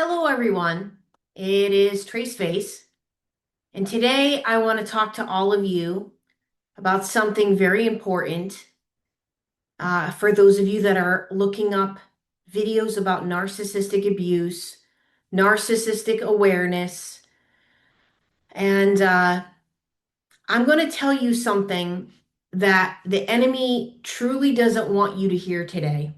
Hello, everyone. It is Trace Face, and today I want to talk to all of you about something very important. For those of you that are looking up videos about narcissistic abuse, narcissistic awareness, and I'm going to tell you something that the enemy truly doesn't want you to hear today.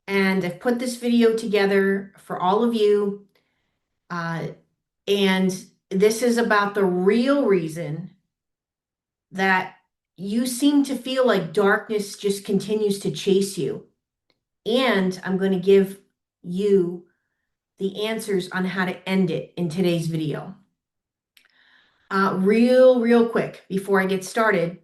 And I've put this video together for all of you. Uh, And this is about the real reason that you seem to feel like darkness just continues to chase you. And I'm going to give you the answers on how to end it in today's video. Real quick, before I get started,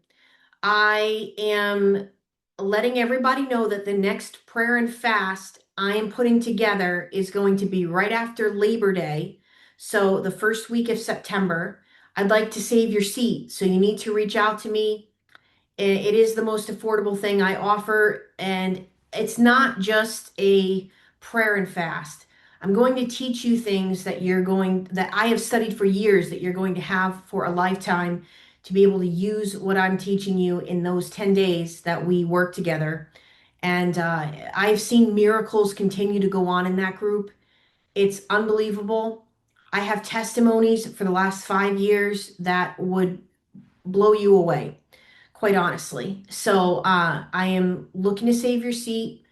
I am letting everybody know that the next prayer and fast I am putting together is going to be right after Labor Day. So the first week of September. I'd like to save your seat. So you need to reach out to me. It is the most affordable thing I offer. And it's not just a prayer and fast. I'm going to teach you things that I have studied for years that you're going to have for a lifetime to be able to use what I'm teaching you in those 10 days that we work together. And I've seen miracles continue to go on in that group. It's unbelievable. I have testimonies for the last 5 years that would blow you away, quite honestly. So I am looking to save your seat.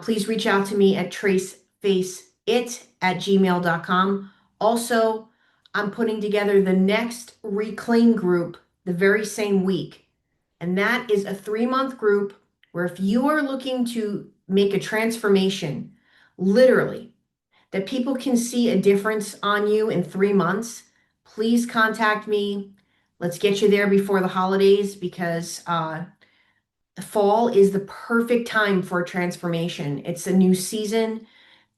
Please reach out to me at tracefaceit@gmail.com. Also, I'm putting together the next Reclaim group the very same week. And that is a 3-month group where if you are looking to make a transformation, literally, that people can see a difference on you in 3 months, please contact me. Let's get you there before the holidays because the fall is the perfect time for a transformation. It's a new season,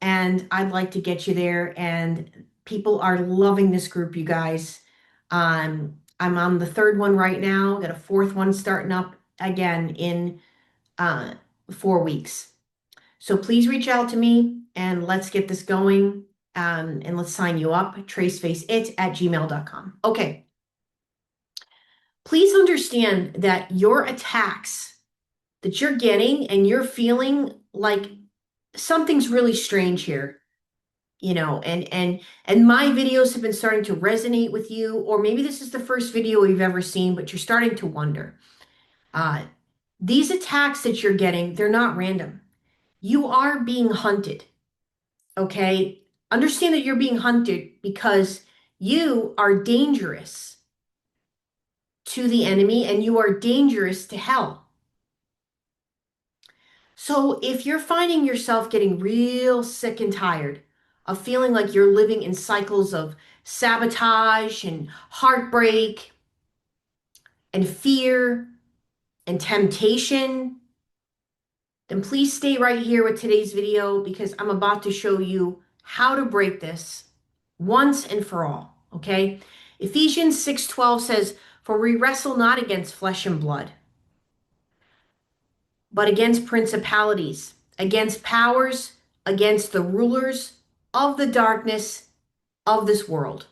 and I'd like to get you there. And people are loving this group, you guys. I'm on the third one right now, got a fourth one starting up again in uh, 4 weeks. So please reach out to me and let's get this going. And let's sign you up. Tracefaceit@gmail.com. Okay. Please understand that your attacks that you're getting and you're feeling like something's really strange here, and my videos have been starting to resonate with you, or maybe this is the first video you've ever seen, but you're starting to wonder. Uh, these attacks that you're getting, they're not random. You are being hunted. Okay. Understand that you're being hunted because you are dangerous to the enemy and you are dangerous to hell. So if you're finding yourself getting real sick and tired of feeling like you're living in cycles of sabotage and heartbreak and fear and temptation, then please stay right here with today's video because I'm about to show you how to break this once and for all, okay? Ephesians 6:12 says, "For we wrestle not against flesh and blood, but against principalities, against powers, against the rulers of the darkness of this world."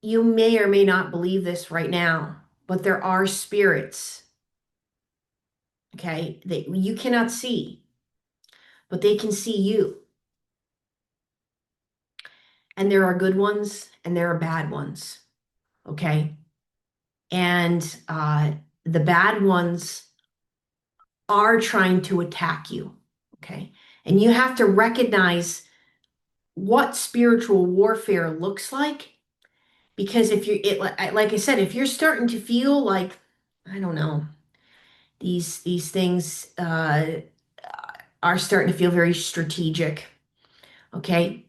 You may or may not believe this right now, but there are spirits, okay, that you cannot see, but they can see you. And there are good ones and there are bad ones, okay? And the bad ones are trying to attack you, okay? And you have to recognize what spiritual warfare looks like, because if like I said, if you're starting to feel like, I don't know, these things are starting to feel very strategic, okay?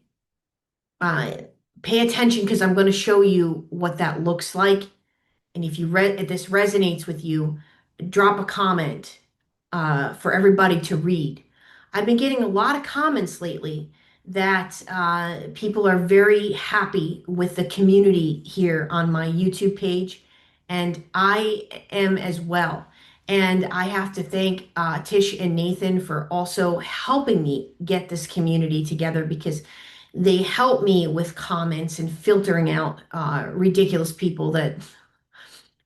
Uh, Pay attention because I'm going to show you what that looks like. And if this resonates with you, drop a comment for everybody to read. I've been getting a lot of comments lately that people are very happy with the community here on my YouTube page, and I am as well. And I have to thank Tish and Nathan for also helping me get this community together because they help me with comments and filtering out ridiculous people that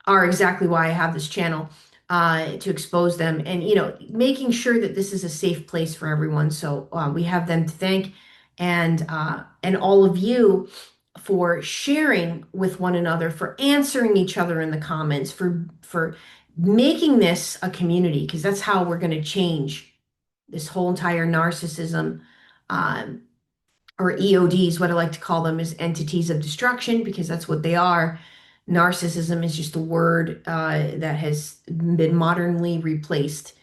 are exactly why I have this channel to expose them and, making sure that this is a safe place for everyone. So we have them to thank and all of you for sharing with one another, for answering each other in the comments, for making this a community, because that's how we're going to change this whole entire narcissism um, or EODs, what I like to call them is entities of destruction, because that's what they are. Narcissism is just a word that has been modernly replaced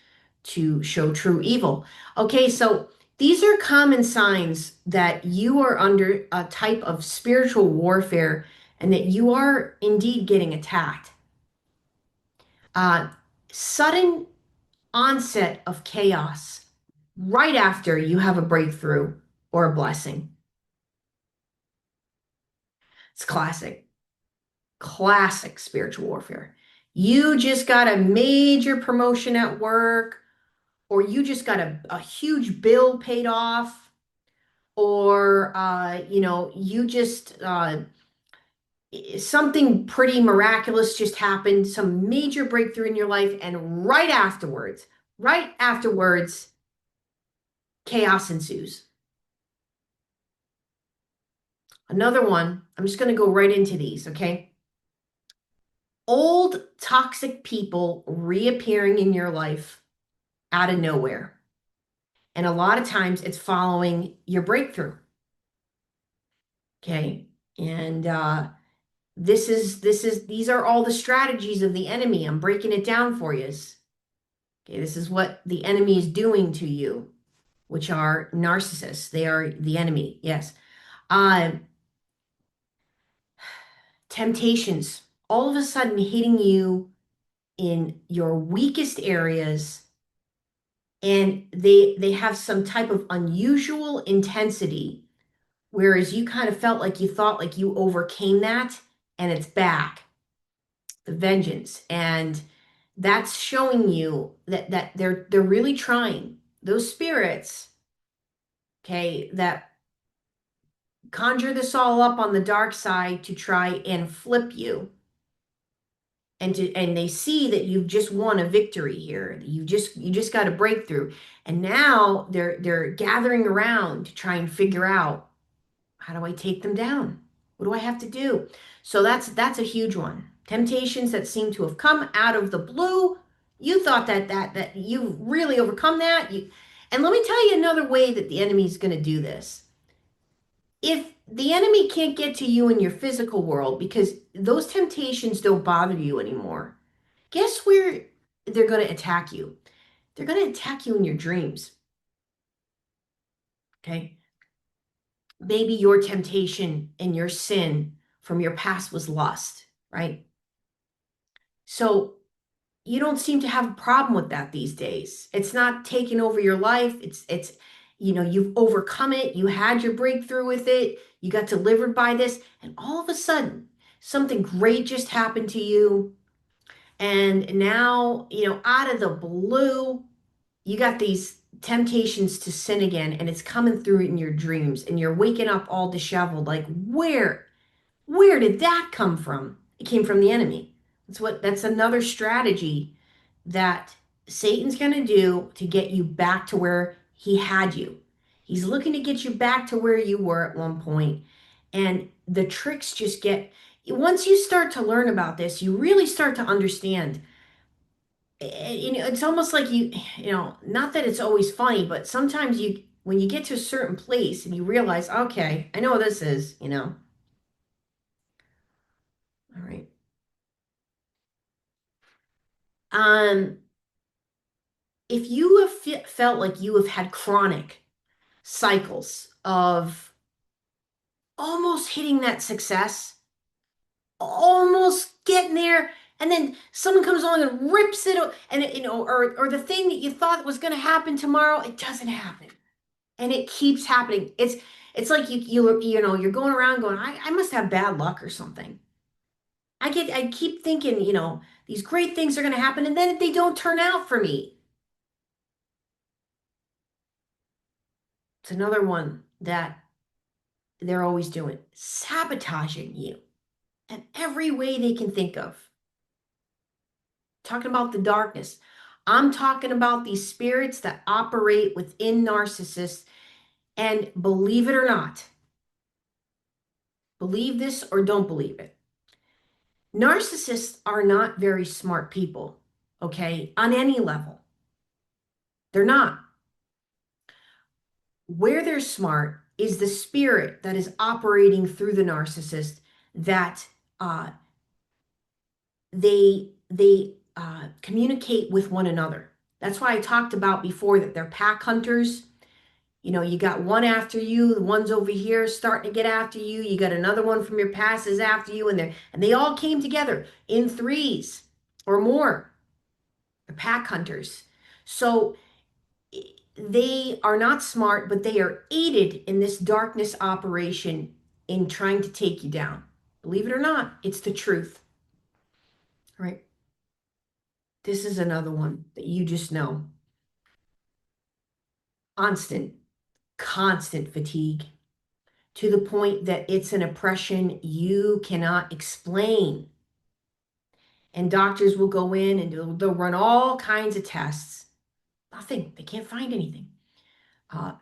to show true evil. Okay, so these are common signs that you are under a type of spiritual warfare and that you are indeed getting attacked. Uh, Sudden onset of chaos right after you have a breakthrough or a blessing. It's classic. Classic spiritual warfare. You just got a major promotion at work, or you just got a huge bill paid off, or you just something pretty miraculous just happened, some major breakthrough in your life, and right afterwards, chaos ensues. Another one, I'm just going to go right into these, okay? Old toxic people reappearing in your life out of nowhere. And a lot of times it's following your breakthrough. Okay. And these are all the strategies of the enemy. I'm breaking it down for you. Okay, this is what the enemy is doing to you, which are narcissists. They are the enemy. Yes. Uh, Temptations all of a sudden hitting you in your weakest areas, and they have some type of unusual intensity, whereas you kind of felt like you thought like you overcame that, and it's back, the vengeance. And that's showing you that they're really trying, those spirits, okay, that conjure this all up on the dark side to try and flip you, and they see that you've just won a victory here. You just got a breakthrough, and now they're gathering around to try and figure out, how do I take them down? What do I have to do? So that's a huge one. Temptations that seem to have come out of the blue. You thought that you really overcome that. And let me tell you another way that the enemy is going to do this. If the enemy can't get to you in your physical world because those temptations don't bother you anymore, guess where they're going to attack you? They're going to attack you in your dreams. Okay. Maybe your temptation and your sin from your past was lust, right? So you don't seem to have a problem with that these days. It's not taking over your life. You've overcome it. You had your breakthrough with it. You got delivered by this, and all of a sudden, something great just happened to you. And now, out of the blue, you got these temptations to sin again, and it's coming through in your dreams, and you're waking up all disheveled, like, where did that come from? It came from the enemy. That's another strategy that Satan's going to do to get you back to where he had you. He's looking to get you back to where you were at one point. And the tricks just once you start to learn about this, you really start to understand. It's almost like not that it's always funny, but sometimes when you get to a certain place and you realize, okay, I know what this is. All right. Um, if you have felt like you have had chronic cycles of almost hitting that success, almost getting there, and then someone comes along and rips it, and or the thing that you thought was going to happen tomorrow, it doesn't happen, and it keeps happening. It's like you're going around going, I must have bad luck or something. I keep thinking, These great things are going to happen, and then they don't turn out for me. It's another one that they're always doing, sabotaging you in every way they can think of. Talking about the darkness. I'm talking about these spirits that operate within narcissists. And believe it or not, believe this or don't believe it, narcissists are not very smart people, okay, on any level. They're not. Where they're smart is the spirit that is operating through the narcissist that uh, they communicate with one another. That's why I talked about before that they're pack hunters. You know, you got one after you, the one's over here starting to get after you. You got another one from your past is after you, and they all came together in threes or more. They're pack hunters. So they are not smart, but they are aided in this darkness operation in trying to take you down. Believe it or not, it's the truth. All right. This is another one that you just know. Constant, constant fatigue to the point that it's an oppression you cannot explain. And doctors will go in and they'll run all kinds of tests. Nothing. They can't find anything. Uh,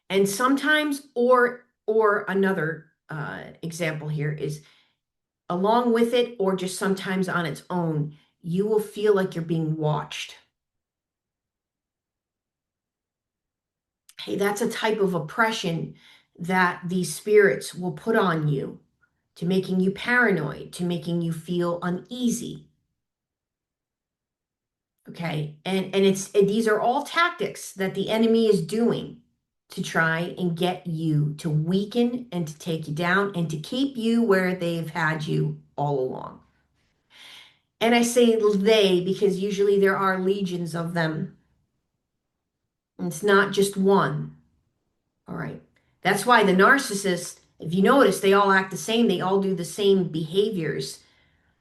and sometimes, or another example here is along with it, or just sometimes on its own, you will feel like you're being watched. Hey, that's a type of oppression that these spirits will put on you to making you paranoid, to making you feel uneasy. Okay. These are all tactics that the enemy is doing to try and get you to weaken and to take you down and to keep you where they've had you all along. And I say they because usually there are legions of them. It's not just one. All right. That's why the narcissists, if you notice, they all act the same. They all do the same behaviors.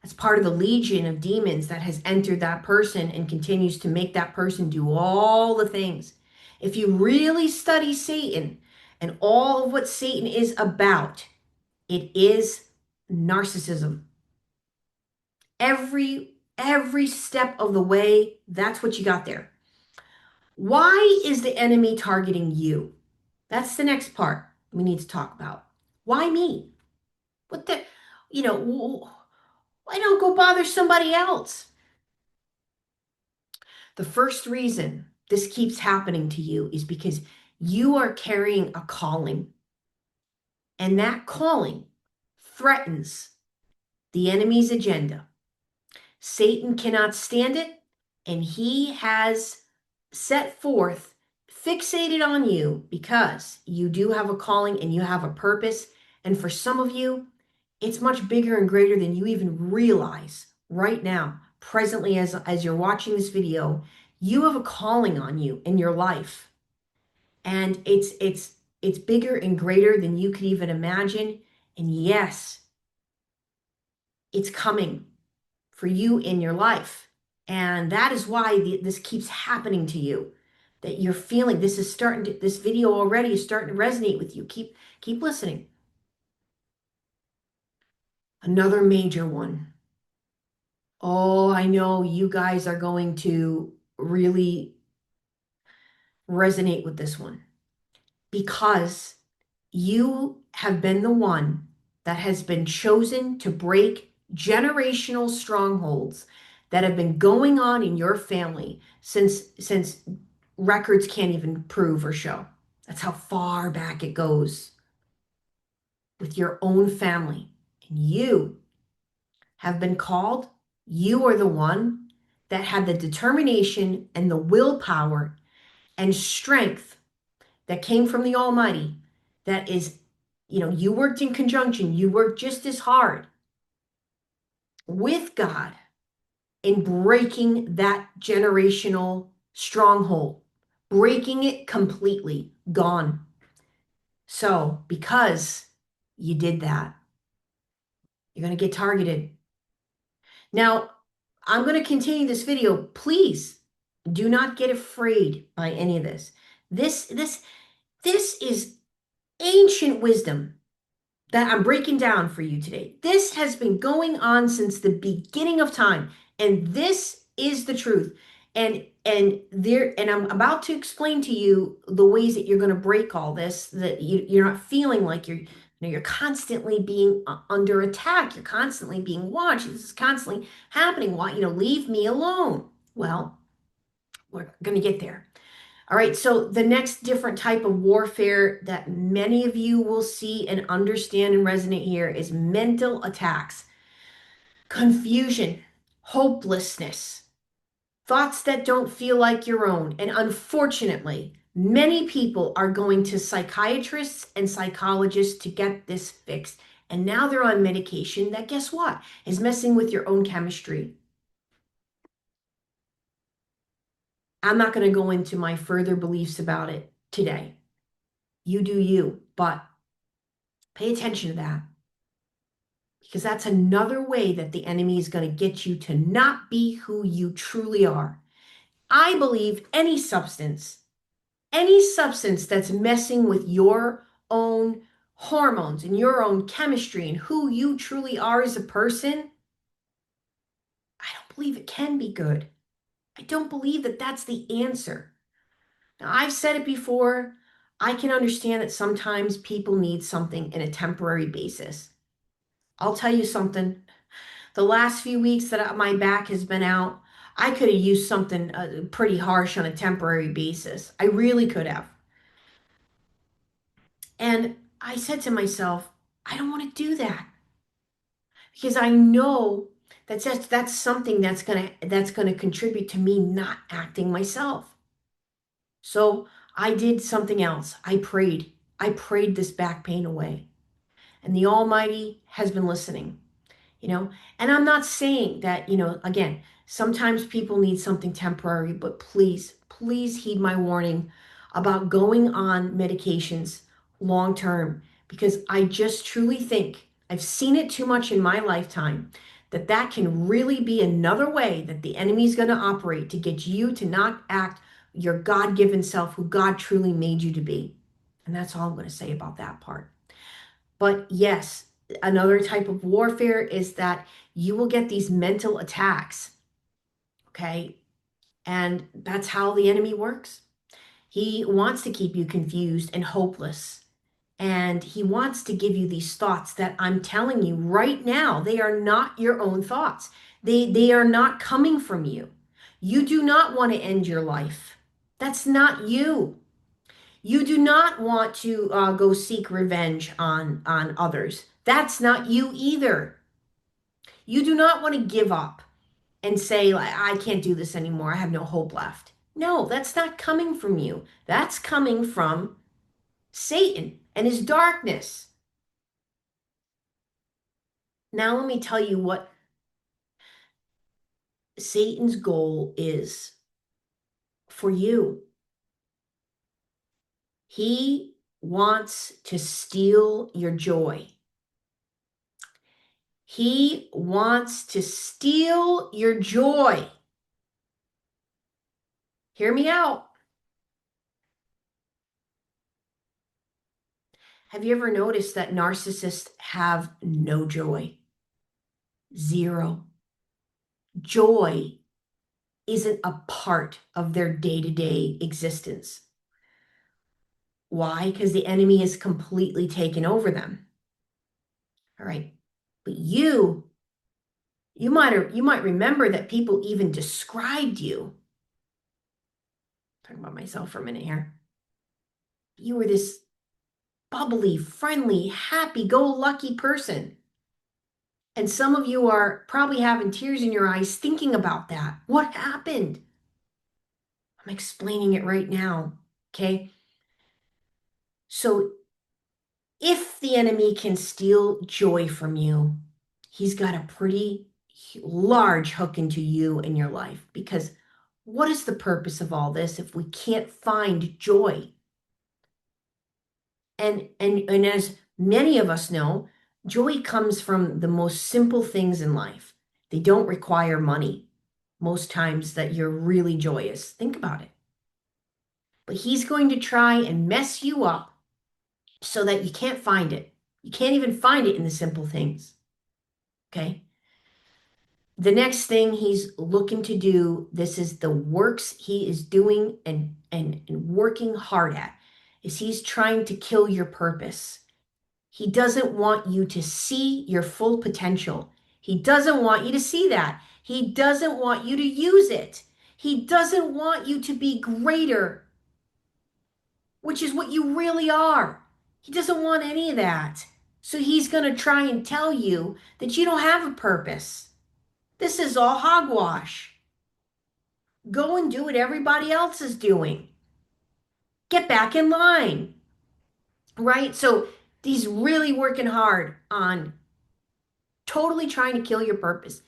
That's part of the legion of demons that has entered that person and continues to make that person do all the things. If you really study Satan and all of what Satan is about, it is narcissism. Every step of the way, that's what you got there. Why is the enemy targeting you? That's the next part we need to talk about. Why me? What the, why don't go bother somebody else? The first reason this keeps happening to you is because you are carrying a calling, and that calling threatens the enemy's agenda. Satan cannot stand it, and he has set forth, fixated on you because you do have a calling and you have a purpose. And for some of you, it's much bigger and greater than you even realize right now. Presently, as you're watching this video, you have a calling on you in your life. And it's bigger and greater than you could even imagine. And yes, it's coming for you in your life. And that is why this keeps happening to you. That you're feeling this video already is starting to resonate with you. Keep listening. Another major one. Oh, I know you guys are going to really resonate with this one because you have been the one that has been chosen to break generational strongholds that have been going on in your family since records can't even prove or show. That's how far back it goes with your own family. And you have been called. You are the one that had the determination and the willpower and strength that came from the Almighty. That is, you worked in conjunction. You worked just as hard with God in breaking that generational stronghold, breaking it completely, gone. So, because you did that, you're going to get targeted. Now, I'm going to continue this video. Please do not get afraid by any of this. This is ancient wisdom that I'm breaking down for you today. This has been going on since the beginning of time, and this is the truth. And I'm about to explain to you the ways that you're going to break all this, that you're not feeling like you're constantly being under attack. You're constantly being watched. This is constantly happening. Why, leave me alone. Well, we're going to get there. All right, so the next different type of warfare that many of you will see and understand and resonate here is mental attacks, confusion, hopelessness, thoughts that don't feel like your own. And unfortunately, many people are going to psychiatrists and psychologists to get this fixed. And now they're on medication that, guess what, is messing with your own chemistry. I'm not going to go into my further beliefs about it today. You do you, but pay attention to that, because that's another way that the enemy is going to get you to not be who you truly are. I believe any substance that's messing with your own hormones and your own chemistry and who you truly are as a person, I don't believe it can be good. I don't believe that that's the answer. Now, I've said it before. I can understand that sometimes people need something in a temporary basis. I'll tell you something. The last few weeks that my back has been out, I could have used something pretty harsh on a temporary basis. I really could have. And I said to myself, I don't want to do that, because I know that's something that's gonna contribute to me not acting myself. So I did something else. I prayed. I prayed this back pain away. And the Almighty has been listening. you know and I'm not saying that, again, sometimes people need something temporary, but please heed my warning about going on medications long term, because I just truly think I've seen it too much in my lifetime that can really be another way that the enemy is going to operate to get you to not act your God-given self, who God truly made you to be. And that's all I'm going to say about that part. But yes, another type of warfare is that you will get these mental attacks. Okay. And that's how the enemy works. He wants to keep you confused and hopeless. And he wants to give you these thoughts that I'm telling you right now, they are not your own thoughts. They are not coming from you. You do not want to end your life. That's not you. You do not want to go seek revenge on others. That's not you either. You do not want to give up and say, like, I can't do this anymore. I have no hope left. No, that's not coming from you. That's coming from Satan and his darkness. Now, let me tell you what Satan's goal is for you. He wants to steal your joy. He wants to steal your joy. Hear me out. Have you ever noticed that narcissists have no joy? Zero. Joy isn't a part of their day-to-day existence. Why? Because the enemy is completely taken over them. All right. But you might remember that people even described you. Talking about myself for a minute here. You were this bubbly, friendly, happy-go-lucky person. And some of you are probably having tears in your eyes thinking about that. What happened? I'm explaining it right now. Okay. So if the enemy can steal joy from you, he's got a pretty large hook into you and your life. Because what is the purpose of all this if we can't find joy? And as many of us know, joy comes from the most simple things in life. They don't require money most times that you're really joyous. Think about it. But he's going to try and mess you up so that you can't find it. You can't even find it in the simple things. Okay? The next thing he's looking to do, this is the works he is doing and working hard at, is he's trying to kill your purpose. He doesn't want you to see your full potential. He doesn't want you to see that. He doesn't want you to use it. He doesn't want you to be greater, which is what you really are. He doesn't want any of that. So he's going to try and tell you that you don't have a purpose. This is all hogwash. Go and do what everybody else is doing. Get back in line, right? So he's really working hard on totally trying to kill your purpose.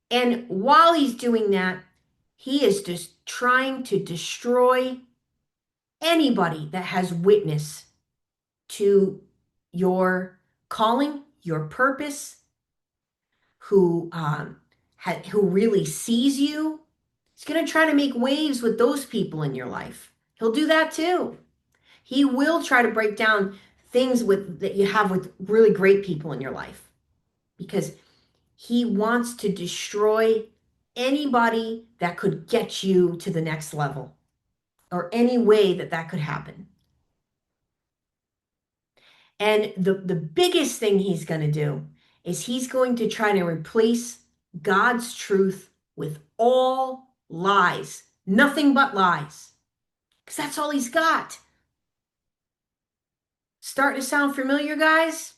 And while he's doing that, he is just trying to destroy anybody that has witness to your calling, your purpose, who really sees you. He's going to try to make waves with those people in your life. He'll do that too. He will try to break down things that you have with really great people in your life because he wants to destroy anybody that could get you to the next level or any way that could happen. And the biggest thing he's going to do is he's going to try to replace God's truth with all lies, nothing but lies, because that's all he's got. Starting to sound familiar, guys?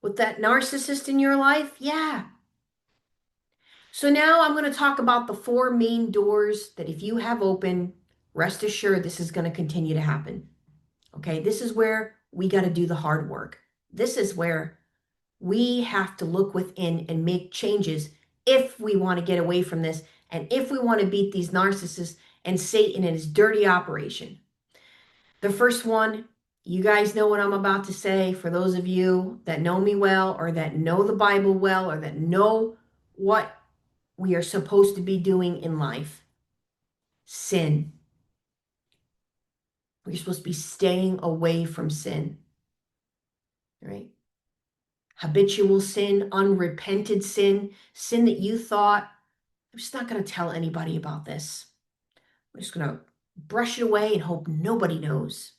With that narcissist in your life? Yeah. So now I'm going to talk about the 4 main doors that if you have open, rest assured this is going to continue to happen. Okay, this is where we got to do the hard work. This is where we have to look within and make changes if we want to get away from this and if we want to beat these narcissists and Satan and his dirty operation. The first one, you guys know what I'm about to say. For those of you that know me well or that know the Bible well or that know what we are supposed to be doing in life, sin. We're supposed to be staying away from sin, right? Habitual sin, unrepented sin, sin that you thought, I'm just not going to tell anybody about this. I'm just going to brush it away and hope nobody knows.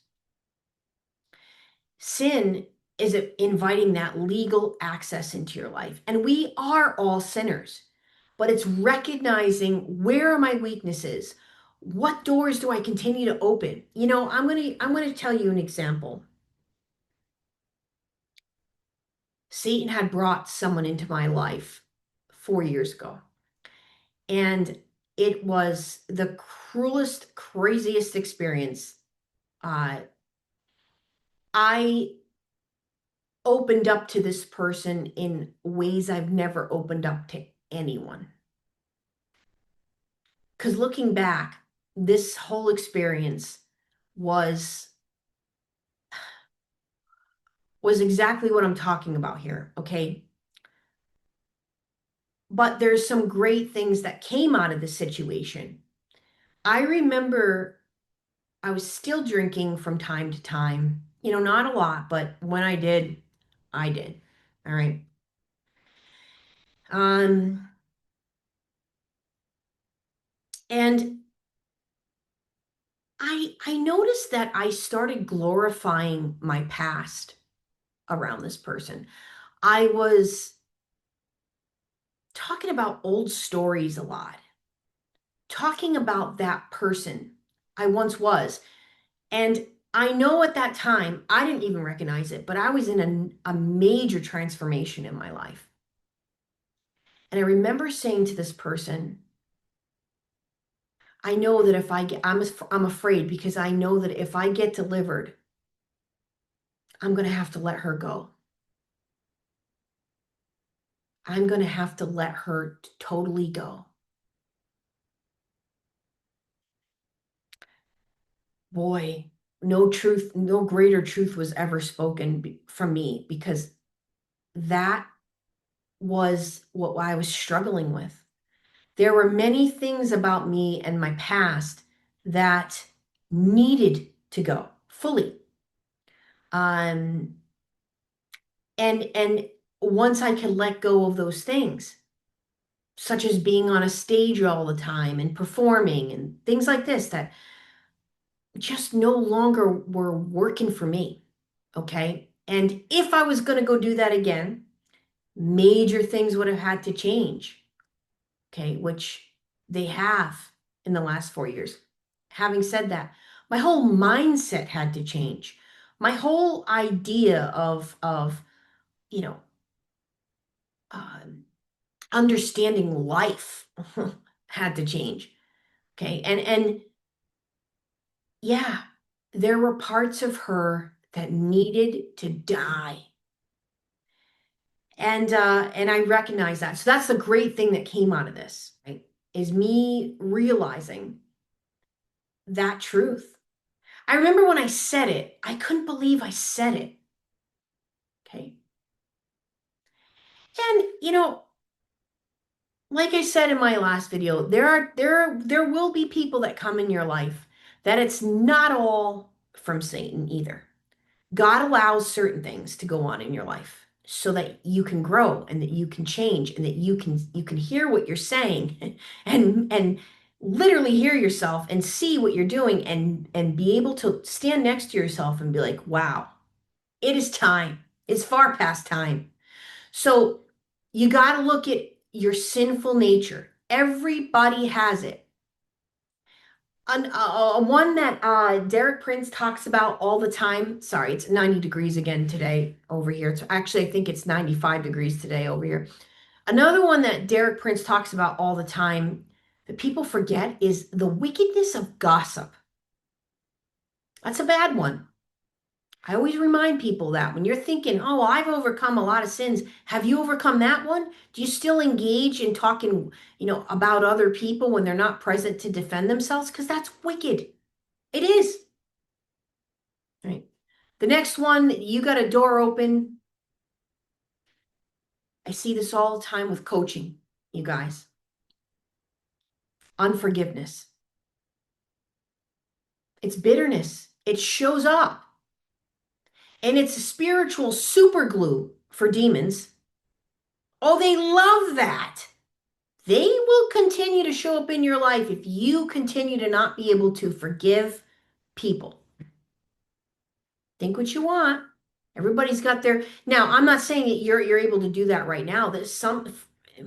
Sin is inviting that legal access into your life. And we are all sinners, but it's recognizing where are my weaknesses? What doors do I continue to open? You know, I'm going to tell you an example. Satan had brought someone into my life 4 years ago. And it was the cruelest, craziest experience. I opened up to this person in ways I've never opened up to anyone. Because looking back, this whole experience was exactly what I'm talking about here, okay? But there's some great things that came out of the situation. I remember I was still drinking from time to time, you know, not a lot, but when I did, I did. All right. Um, and I noticed that I started glorifying my past around this person. I was talking about old stories a lot, talking about that person I once was. And I know at that time, I didn't even recognize it, but I was in a major transformation in my life. And I remember saying to this person, I know that if I get, I'm afraid because I know that if I get delivered, I'm going to have to let her go. I'm going to have to let her totally go. Boy, no truth, no greater truth was ever spoken from me because that was what I was struggling with. There were many things about me and my past that needed to go fully. Um, and once I could let go of those things, such as being on a stage all the time and performing and things like this that just no longer were working for me. Okay. And if I was going to go do that again, major things would have had to change. Okay. Which they have in the last 4 years. Having said that, my whole mindset had to change. My whole idea of, you know, um, understanding life had to change. Okay. And yeah, there were parts of her that needed to die. And I recognize that. So that's the great thing that came out of this, right? Is me realizing that truth. I remember when I said it, I couldn't believe I said it. Okay. And like I said in my last video, there will be people that come in your life that it's not all from Satan either. God allows certain things to go on in your life so that you can grow and that you can change and that you can hear what you're saying and literally hear yourself and see what you're doing and be able to stand next to yourself and be like, wow, it is time. It's far past time. So you got to look at your sinful nature. Everybody has it. One that Derek Prince talks about all the time. Sorry, it's 90 degrees again today over here. It's actually, I think it's 95 degrees today over here. Another one that Derek Prince talks about all the time that people forget is the wickedness of gossip. That's a bad one. I always remind people that when you're thinking, oh, I've overcome a lot of sins, have you overcome that one? Do you still engage in talking, about other people when they're not present to defend themselves? Because that's wicked. It is. Right. The next one, you got a door open. I see this all the time with coaching, you guys. Unforgiveness. It's bitterness. It shows up. And it's a spiritual super glue for demons. Oh, they love that. They will continue to show up in your life if you continue to not be able to forgive people. Think what you want. Everybody's got their. Now, I'm not saying that you're able to do that right now. There's some,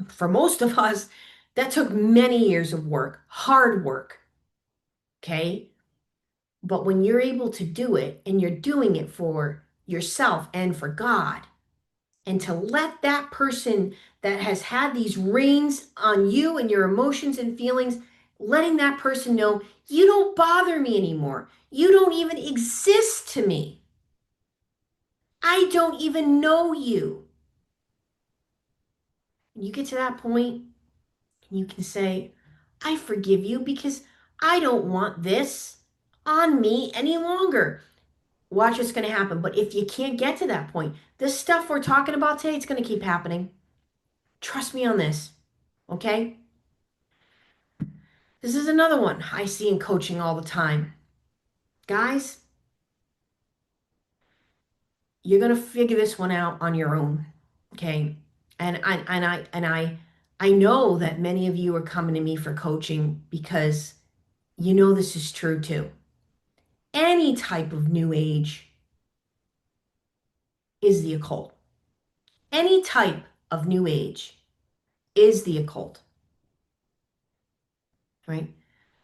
for most of us, that took many years of work, hard work. Okay. But when you're able to do it and you're doing it for yourself and for God, and to let that person that has had these reins on you and your emotions and feelings, letting that person know you don't bother me anymore. You don't even exist to me. I don't even know you. When you get to that point, you can say, I forgive you because I don't want this on me any longer. Watch what's going to happen. But if you can't get to that point, this stuff we're talking about today, it's going to keep happening. Trust me on this. Okay? This is another one I see in coaching all the time. Guys, you're going to figure this one out on your own. Okay? And I know that many of you are coming to me for coaching because you know this is true too. Any type of new age is the occult. Any type of new age is the occult. Right?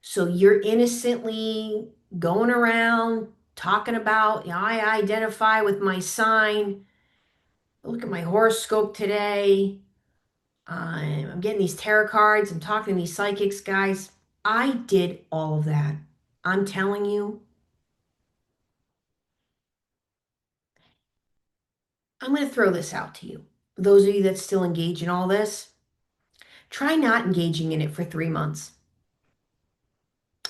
So you're innocently going around talking about, I identify with my sign. Look at my horoscope today. I'm getting these tarot cards. I'm talking to these psychics, guys. I did all of that. I'm telling you, I'm going to throw this out to you. Those of you that still engage in all this, try not engaging in it for 3 months.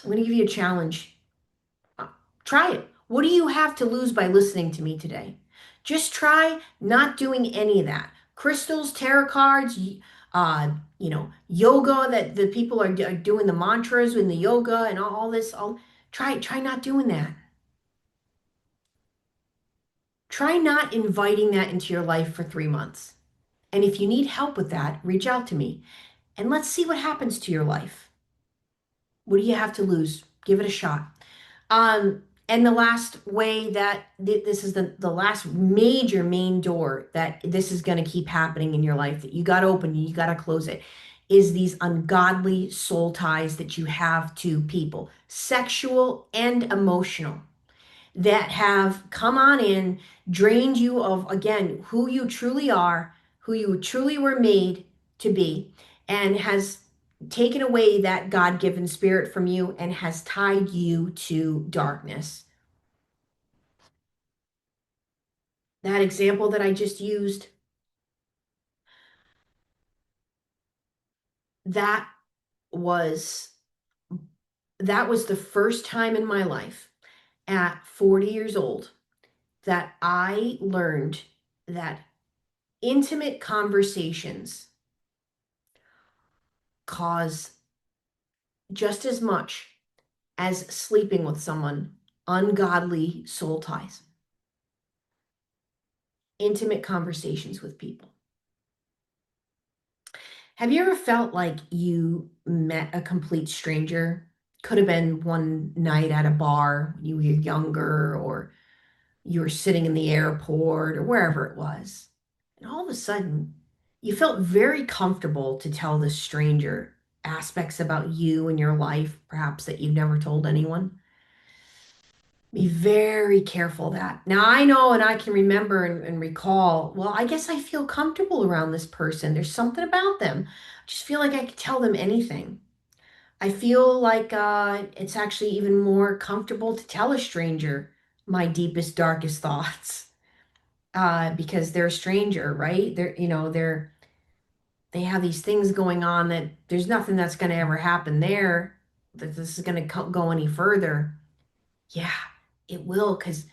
I'm going to give you a challenge. Try it. What do you have to lose by listening to me today? Just try not doing any of that. crystals, tarot cards, yoga that the people are doing the mantras in the yoga and all this. Try not doing that. Try not inviting that into your life for 3 months. And if you need help with that, reach out to me and let's see what happens to your life. What do you have to lose? Give it a shot. And the last way that this is the last major main door that this is going to keep happening in your life that you got to open, you got to close it, is these ungodly soul ties that you have to people, sexual and emotional, that have come on in, drained you of, again, who you truly are, who you truly were made to be, and has taken away that God-given spirit from you and has tied you to darkness. That example that I just used, that was that was the first time in my life at 40 years old that I learned that intimate conversations cause just as much as sleeping with someone ungodly soul ties. Intimate conversations with people. Have you ever felt like you met a complete stranger? Could have been one night at a bar when you were younger, or you were sitting in the airport, or wherever it was. And all of a sudden, you felt very comfortable to tell this stranger aspects about you and your life, perhaps that you've never told anyone. Be very careful of that. Now, I know and I can remember and recall, well, I guess I feel comfortable around this person. There's something about them. I just feel like I could tell them anything. I feel like it's actually even more comfortable to tell a stranger my deepest, darkest thoughts because they're a stranger, right? They have these things going on that there's nothing that's going to ever happen there, that this is going to go any further. Yeah, it will, because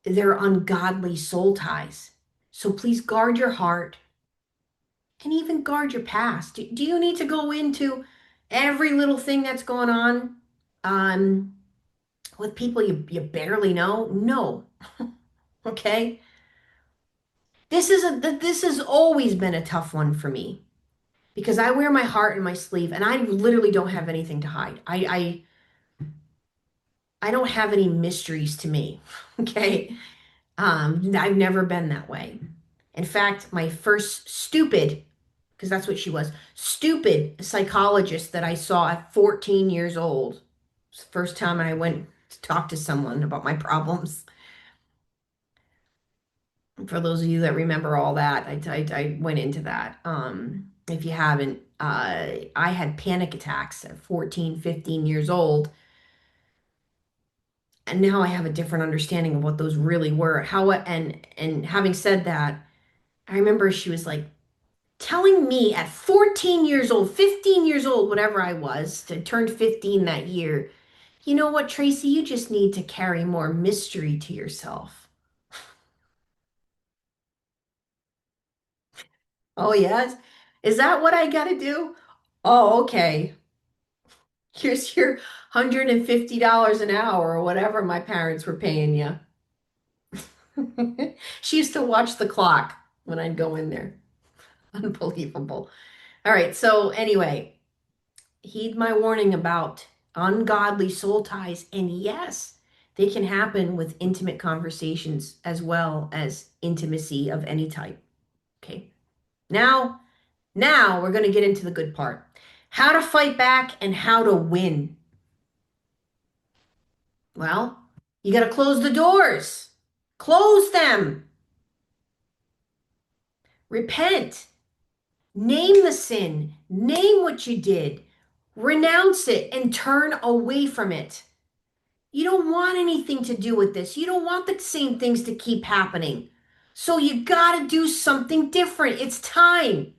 they're ungodly soul ties. So please guard your heart and even guard your past. Do you need to go into every little thing that's going on um, with people you barely know? No. Okay. This has always been a tough one for me because I wear my heart in my sleeve and I literally don't have anything to hide. I don't have any mysteries to me. Okay. I've never been that way. In fact, my first stupid, because that's what she was, stupid psychologist that I saw at 14 years old. It was the first time I went to talk to someone about my problems. For those of you that remember all that, I went into that. If you haven't, I had panic attacks at 14, 15 years old. And now I have a different understanding of what those really were. And having said that, I remember she was like telling me at 14 years old, 15 years old, whatever I was, to turn 15 that year, you know what, Tracy, you just need to carry more mystery to yourself. Oh, yes? Is that what I got to do? Oh, okay. Here's your $150 an hour or whatever my parents were paying you. She used to watch the clock when I'd go in there. Unbelievable. All right. So, anyway, heed my warning about ungodly soul ties. And yes, they can happen with intimate conversations as well as intimacy of any type. Okay. Now, now we're going to get into the good part. How to fight back and how to win. Well, you got to close the doors. Close them. Repent. Name the sin. Name what you did. Renounce it and turn away from it. You don't want anything to do with this. You don't want the same things to keep happening. So you got to do something different. It's time.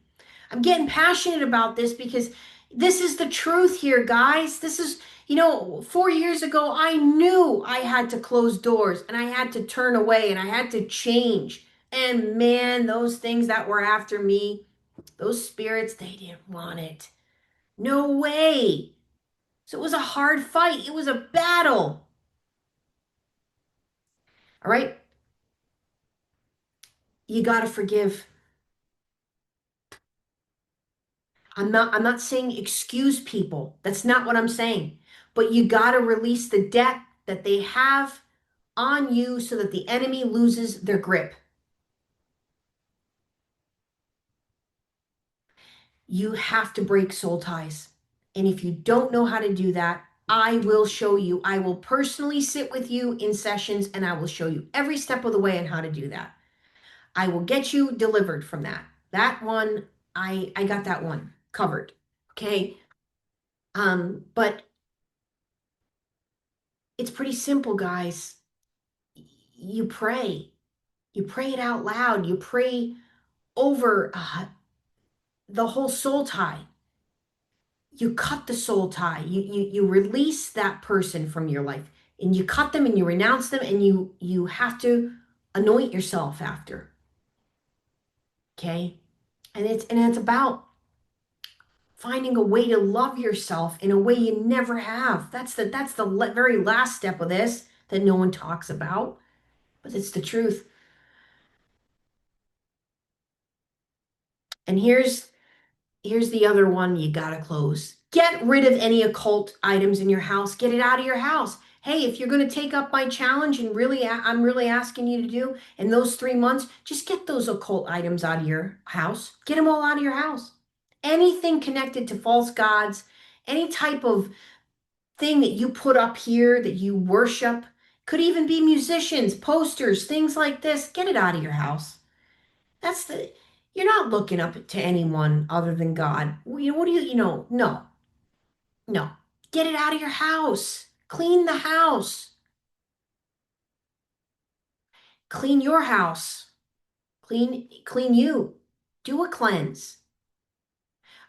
I'm getting passionate about this because this is the truth here, guys. This is, 4 years ago, I knew I had to close doors and I had to turn away and I had to change. And man, those things that were after me, those spirits, they didn't want it. No way. So it was a hard fight. It was a battle. All right. You got to forgive. I'm not saying excuse people. That's not what I'm saying. But you got to release the debt that they have on you so that the enemy loses their grip. You have to break soul ties. And if you don't know how to do that, I will show you. I will personally sit with you in sessions and I will show you every step of the way on how to do that. I will get you delivered from that. That one, I got that one covered. Okay. But it's pretty simple, guys. You pray. You pray it out loud. You pray over the whole soul tie. You cut the soul tie. You release that person from your life, and you cut them and you renounce them, and you have to anoint yourself after. Okay? And it's about finding a way to love yourself in a way you never have. That's the very last step of this that no one talks about, but it's the truth. And here's the other one you gotta close. Get rid of any occult items in your house. Get it out of your house. Hey, if you're going to take up my challenge and really, I'm really asking you to do in those 3 months, just get those occult items out of your house. Get them all out of your house. Anything connected to false gods, any type of thing that you put up here that you worship, could even be musicians, posters, things like this. Get it out of your house. That's the, you're not looking up to anyone other than God. What do no, no. Get it out of your house. Clean the house. Clean your house. Clean you. Do a cleanse.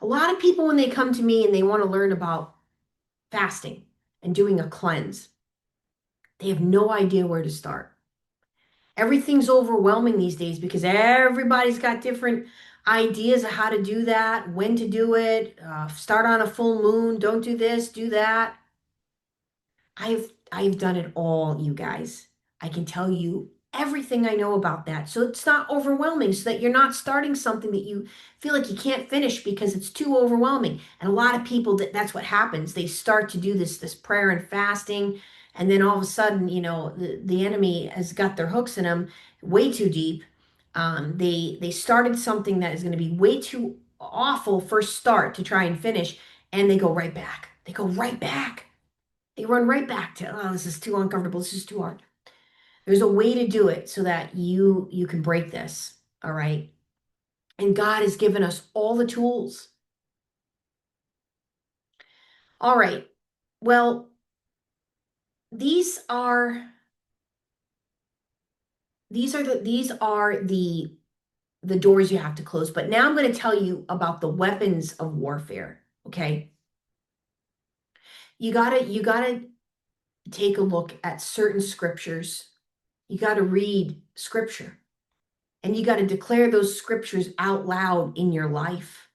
A lot of people, when they come to me and they want to learn about fasting and doing a cleanse, they have no idea where to start. Everything's overwhelming these days because everybody's got different ideas of how to do that, when to do it, start on a full moon, don't do this, do that. I've done it all, you guys. I can tell you everything I know about that. So it's not overwhelming, so that you're not starting something that you feel like you can't finish because it's too overwhelming. And a lot of people, that's what happens. They start to do this prayer and fasting, and then all of a sudden, the enemy has got their hooks in them way too deep. They started something that is going to be way too awful first start to try and finish, and they go right back. They go right back. They run right back to, oh, this is too uncomfortable. This is too hard. There's a way to do it so that you can break this. All right. And God has given us all the tools. All right. Well, these are the doors you have to close. But now I'm going to tell you about the weapons of warfare. Okay. You gotta take a look at certain scriptures. You got to read scripture. And you got to declare those scriptures out loud in your life.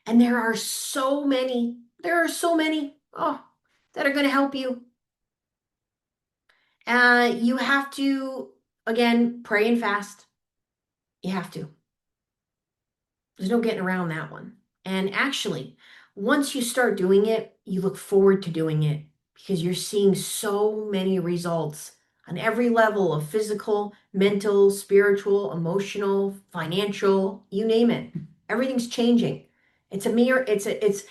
And there are so many, that are going to help you. You have to, again, pray and fast. You have to. There's no getting around that one. And actually, once you start doing it, you look forward to doing it because you're seeing so many results on every level of physical, mental, spiritual, emotional, financial, you name it. Everything's changing. It's a mirror, it's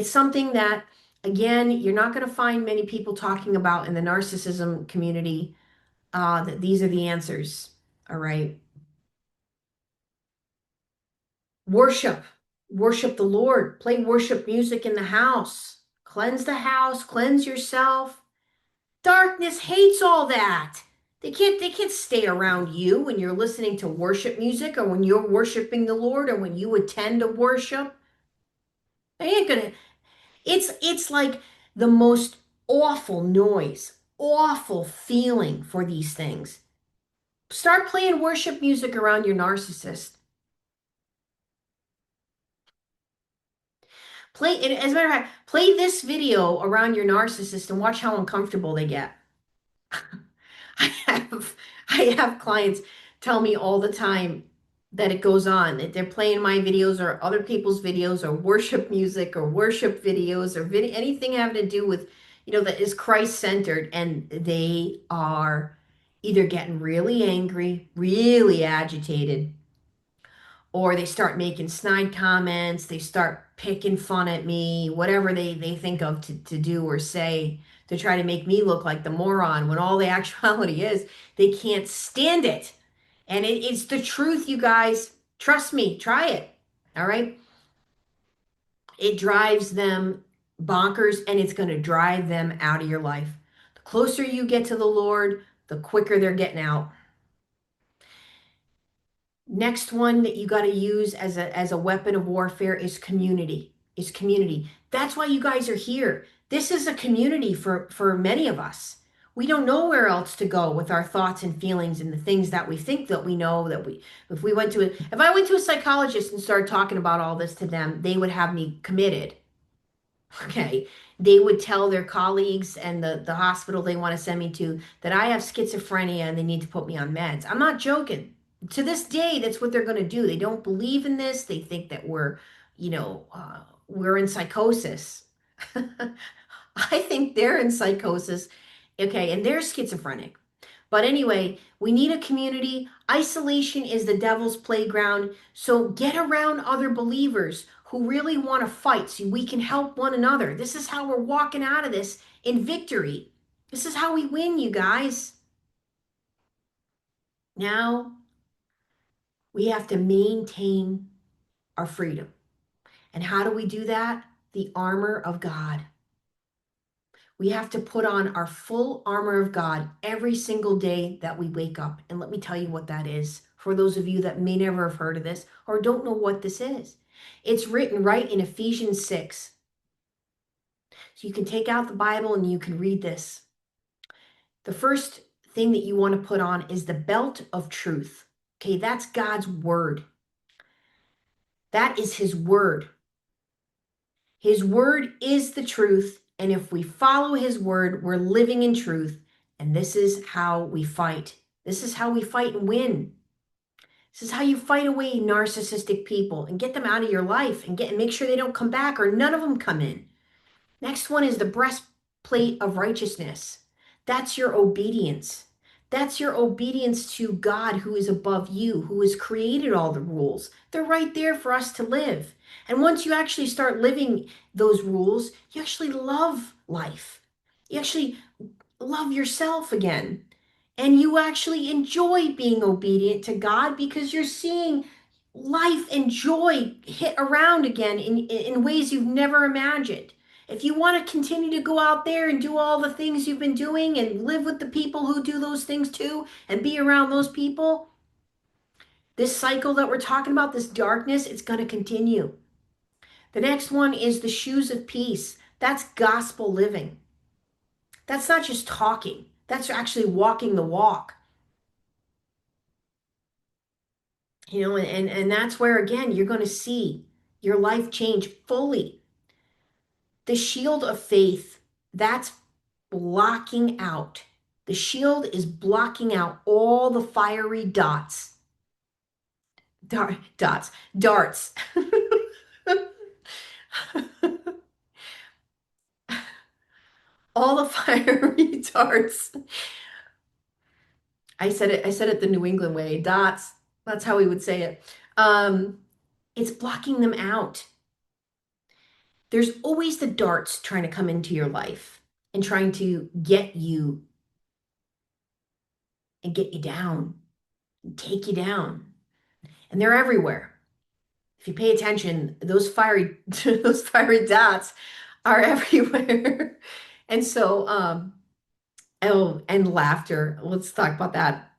something that, again, you're not going to find many people talking about in the narcissism community, that these are the answers. All right. Worship, worship the Lord, play worship music in the house, cleanse yourself. Darkness hates all that. They can't stay around you when you're listening to worship music or when you're worshiping the Lord or when you attend a worship. They ain't gonna, it's like the most awful noise, awful feeling for these things. Start playing worship music around your narcissist. As a matter of fact, play this video around your narcissist and watch how uncomfortable they get. I have I have clients tell me all the time that it goes on, that they're playing my videos or other people's videos or worship music or worship videos or anything having to do with, that is Christ centered, and they are either getting really angry, really agitated, or they start making snide comments, they start picking fun at me, whatever they think of to do or say to try to make me look like the moron, when all the actuality is they can't stand it. And it's the truth, you guys. Trust me, try it. All right. It drives them bonkers, and it's going to drive them out of your life. The closer you get to the Lord, the quicker they're getting out. Next one that you got to use as a weapon of warfare is community. Is community. That's why you guys are here. This is a community for many of us. We don't know where else to go with our thoughts and feelings and the things that we think that we know, that we if I went to a psychologist and started talking about all this to them, they would have me committed. Okay. They would tell their colleagues and the hospital they want to send me to that I have schizophrenia and they need to put me on meds. I'm not joking. To this day, that's what they're going to do. They don't believe in this. They think that we're in psychosis. I think they're in psychosis. Okay. And they're schizophrenic. But anyway, we need a community. Isolation is the devil's playground. So get around other believers who really want to fight so we can help one another. This is how we're walking out of this in victory. This is how we win, you guys. Now we have to maintain our freedom. And how do we do that? The armor of God. We have to put on our full armor of God every single day that we wake up. And let me tell you what that is for those of you that may never have heard of this or don't know what this is. It's written right in Ephesians 6. So you can take out the Bible and you can read this. The first thing that you want to put on is the belt of truth. Okay, that's God's word. That is his word. His word is the truth. And if we follow his word, we're living in truth. And this is how we fight. This is how we fight and win. This is how you fight away narcissistic people and get them out of your life and make sure they don't come back or none of them come in. Next one is the breastplate of righteousness. That's your obedience. That's your obedience to God, who is above you, who has created all the rules. They're right there for us to live. And once you actually start living those rules, you actually love life. You actually love yourself again. And you actually enjoy being obedient to God because you're seeing life and joy hit around again in ways you've never imagined. If you want to continue to go out there and do all the things you've been doing and live with the people who do those things too and be around those people, this cycle that we're talking about, this darkness, it's going to continue. The next one is the shoes of peace. That's gospel living. That's not just talking. That's actually walking the walk. And that's where, again, you're going to see your life change fully. The shield of faith, that's blocking out. The shield is blocking out all the fiery dots. Darts. All the fiery darts. I said it the New England way. Dots. That's how we would say it. It's blocking them out. There's always the darts trying to come into your life and trying to get you and get you down, and take you down. And they're everywhere. If you pay attention, those fiery those fiery dots are everywhere. And so oh, and laughter. Let's talk about that.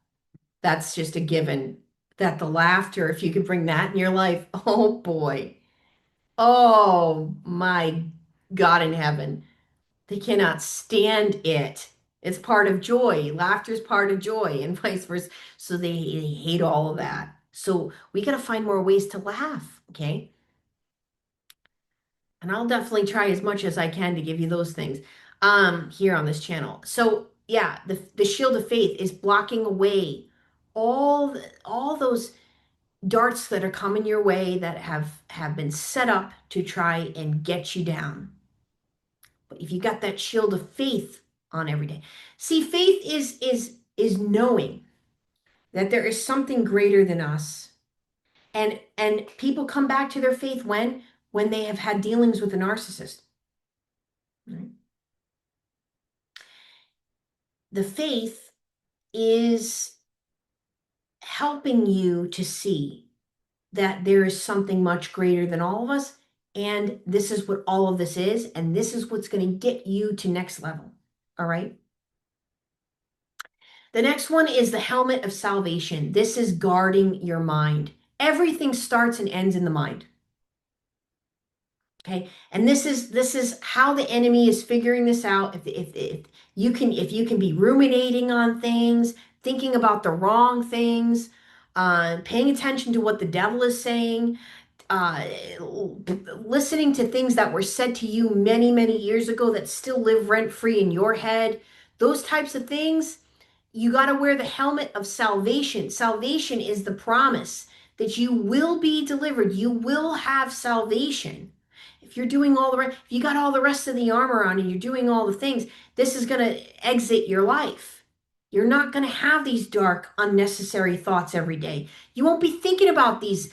That's just a given. That the laughter, if you could bring that in your life, oh boy. Oh my God in heaven. They cannot stand it. It's part of joy. Laughter is part of joy and vice versa. So they hate all of that. So we got to find more ways to laugh. Okay. And I'll definitely try as much as I can to give you those things here on this channel. So yeah, the shield of faith is blocking away all those darts that are coming your way that have been set up to try and get you down. But if you got that shield of faith on every day. See, faith is knowing that there is something greater than us. And people come back to their faith when they have had dealings with a narcissist. Right? The faith is helping you to see that there is something much greater than all of us. And this is what all of this is. And this is what's going to get you to next level. All right. The next one is the helmet of salvation. This is guarding your mind. Everything starts and ends in the mind. Okay. And this is how the enemy is figuring this out. If you can be ruminating on things, thinking about the wrong things, paying attention to what the devil is saying, uh, listening to things that were said to you many, many years ago that still live rent free in your head, those types of things, you got to wear the helmet of salvation. Salvation is the promise that you will be delivered. You will have salvation. If you're doing all the rest, if you got all the rest of the armor on and you're doing all the things, this is going to exit your life. You're not going to have these dark, unnecessary thoughts every day. You won't be thinking about these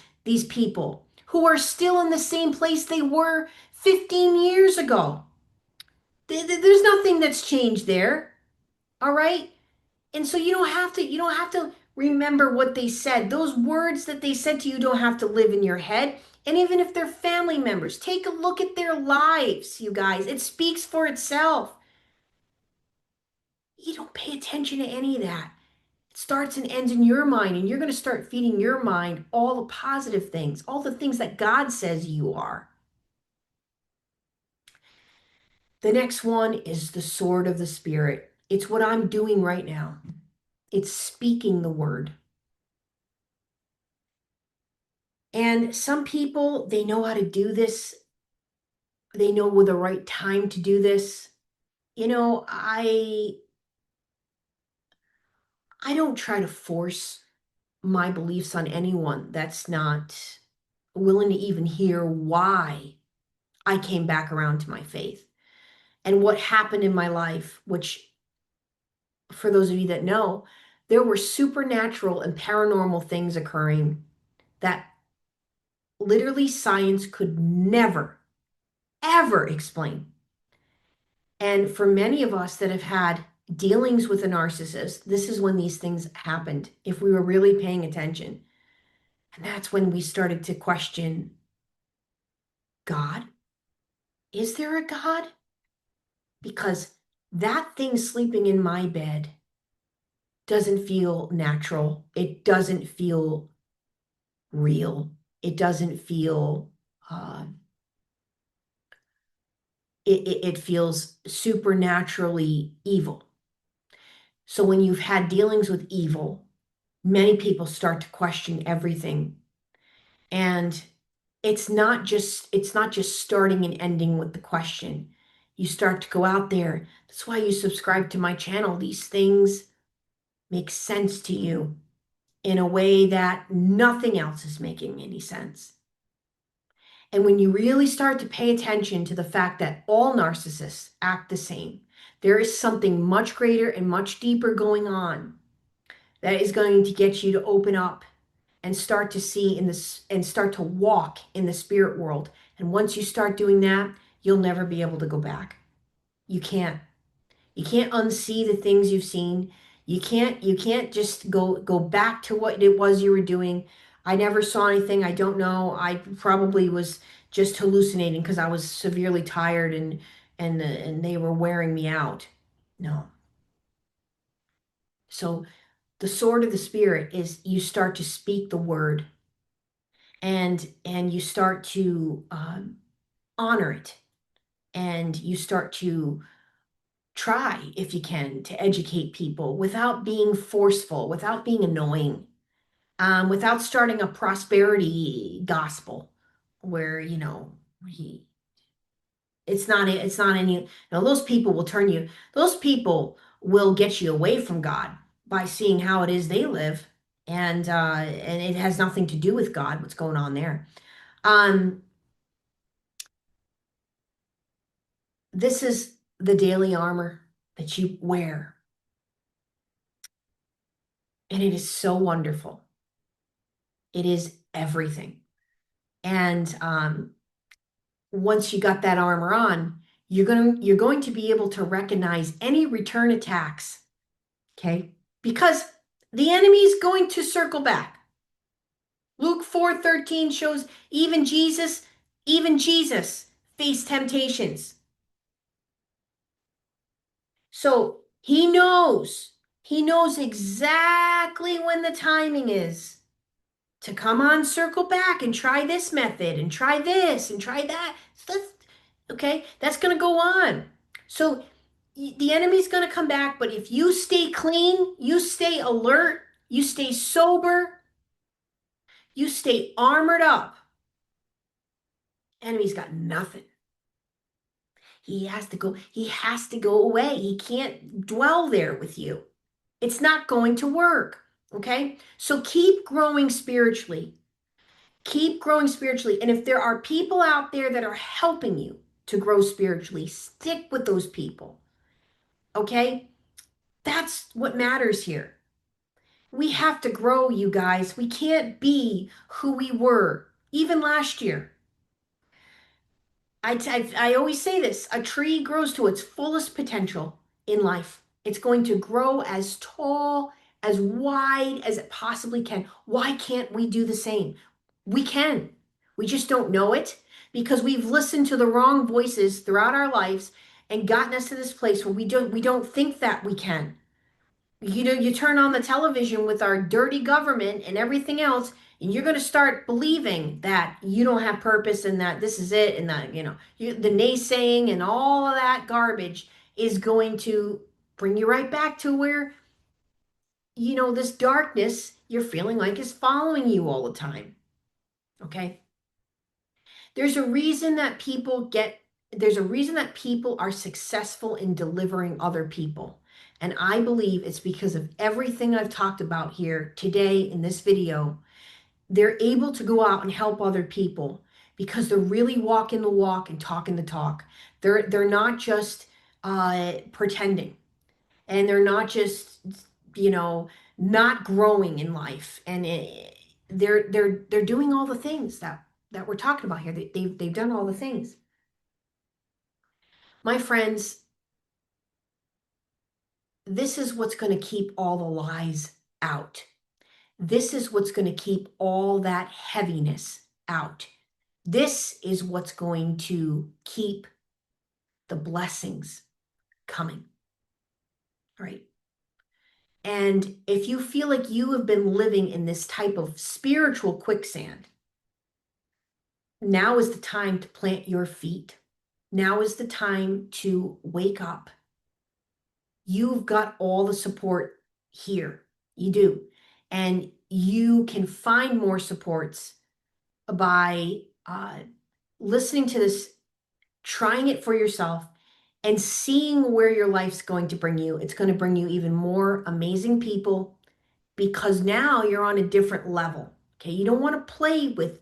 people who are still in the same place they were 15 years ago. There's nothing that's changed there. All right? And so you don't have to remember what they said. Those words that they said to you don't have to live in your head. And even if they're family members, take a look at their lives, you guys. It speaks for itself. You don't pay attention to any of that. It starts and ends in your mind, and you're going to start feeding your mind all the positive things, all the things that God says you are. The next one is the sword of the Spirit. It's what I'm doing right now. It's speaking the word. And some people, they know how to do this. They know with the right time to do this. You know, I don't try to force my beliefs on anyone that's not willing to even hear why I came back around to my faith and what happened in my life, which for those of you that know, there were supernatural and paranormal things occurring that literally science could never, ever explain. And for many of us that have had dealings with a narcissist, this is when these things happened, if we were really paying attention. And that's when we started to question God. Is there a God? Because that thing sleeping in my bed doesn't feel natural. It doesn't feel real. It doesn't feel, uh, it feels supernaturally evil. So when you've had dealings with evil, many people start to question everything. And it's not just starting and ending with the question. You start to go out there. That's why you subscribe to my channel. These things make sense to you in a way that nothing else is making any sense. And when you really start to pay attention to the fact that all narcissists act the same, there is something much greater and much deeper going on that is going to get you to open up and start to see in this and start to walk in the spirit world. And once you start doing that, you'll never be able to go back. You can't. You can't unsee the things you've seen. You can't just go back to what it was you were doing. I never saw anything. I don't know. I probably was just hallucinating because I was severely tired and they were wearing me out. No. So the sword of the spirit is you start to speak the word and you start to honor it and you start to try, if you can, to educate people without being forceful, without being annoying, without starting a prosperity gospel where, he, it's not any, those people will turn you, those people will get you away from God by seeing how it is they live. And it has nothing to do with God, what's going on there. Um, this is the daily armor that you wear, and it is so wonderful. It is everything. And once you got that armor on, you're going to be able to recognize any return attacks, okay? Because the enemy is going to circle back. Luke 4:13 shows even Jesus faced temptations. So he knows exactly when the timing is to come on, circle back and try this method and try this and try that. Okay, that's going to go on. So the enemy's going to come back, but if you stay clean, you stay alert, you stay sober, you stay armored up, enemy's got nothing. He has to go away. He can't dwell there with you. It's not going to work. Okay? So keep growing spiritually. Keep growing spiritually. And if there are people out there that are helping you to grow spiritually, stick with those people. Okay? That's what matters here. We have to grow, you guys. We can't be who we were even last year. I always say this, a tree grows to its fullest potential in life. It's going to grow as tall, as wide as it possibly can. Why can't we do the same? We can. We just don't know it because we've listened to the wrong voices throughout our lives and gotten us to this place where we don't think that we can. You turn on the television with our dirty government and everything else, and you're going to start believing that you don't have purpose and that this is it, and that, the naysaying and all of that garbage is going to bring you right back to where, this darkness you're feeling like is following you all the time. Okay? There's a reason that people are successful in delivering other people. And I believe it's because of everything I've talked about here today in this video. They're able to go out and help other people because they're really walking the walk and talking the talk. They're not just pretending, and they're not just not growing in life. And they're doing all the things that we're talking about here. They've done all the things. My friends, this is what's going to keep all the lies out. This is what's going to keep all that heaviness out. This is what's going to keep the blessings coming. Right? And if you feel like you have been living in this type of spiritual quicksand, now is the time to plant your feet. Now is the time to wake up. You've got all the support here. You do. And you can find more supports by listening to this, trying it for yourself, and seeing where your life's going to bring you. It's going to bring you even more amazing people because now you're on a different level. Okay. You don't want to play with,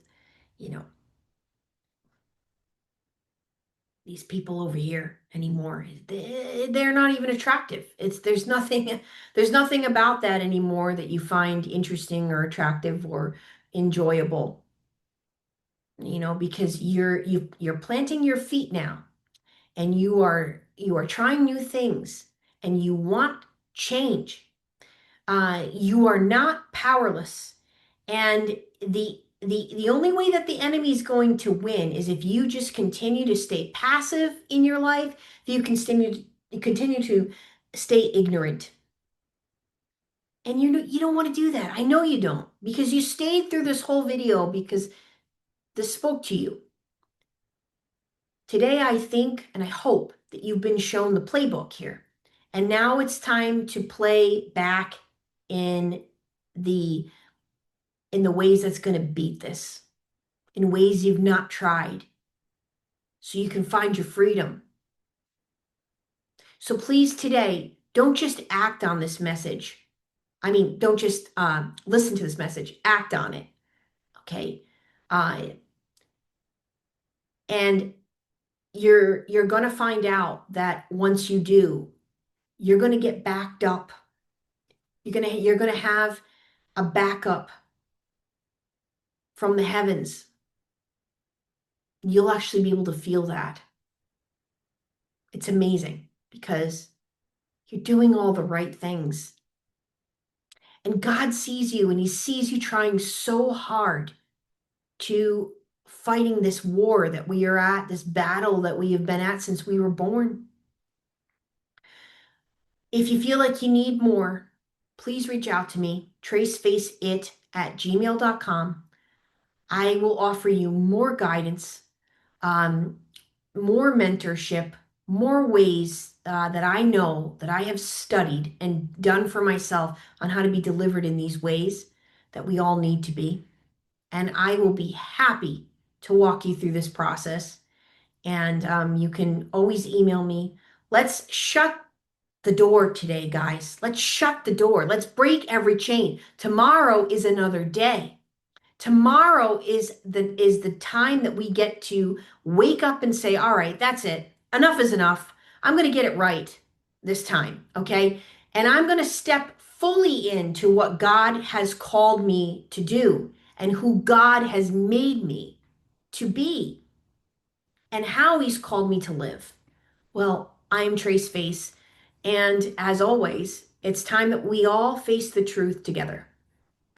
these people over here anymore. They're not even attractive. There's nothing about that anymore that you find interesting or attractive or enjoyable. Because you're planting your feet now, and you are trying new things, and you want change. You are not powerless, and the only way that the enemy is going to win is if you just continue to stay passive in your life, if you continue to stay ignorant. And you don't want to do that. I know you don't, because you stayed through this whole video because this spoke to you. Today, I think and I hope that you've been shown the playbook here. And now it's time to play back in the ways that's going to beat this, in ways you've not tried, so you can find your freedom. So please today, don't just act on this message. I mean, don't just listen to this message, act on it. Okay. And you're going to find out that once you do, you're going to get backed up. You're going to have a backup from the heavens. You'll actually be able to feel that. It's amazing because you're doing all the right things. And God sees you and he sees you trying so hard to fighting this war that we are at, this battle that we have been at since we were born. If you feel like you need more, please reach out to me, tracefaceit@gmail.com. I will offer you more guidance, um, more mentorship, more ways that I know that I have studied and done for myself on how to be delivered in these ways that we all need to be. And I will be happy to walk you through this process. And you can always email me. Let's shut the door today, guys. Let's shut the door. Let's break every chain. Tomorrow is another day. Tomorrow is the time that we get to wake up and say, all right, that's it. Enough is enough. I'm going to get it right this time, okay? And I'm going to step fully into what God has called me to do and who God has made me to be and how he's called me to live. Well, I'm Trace Face, and as always, it's time that we all face the truth together.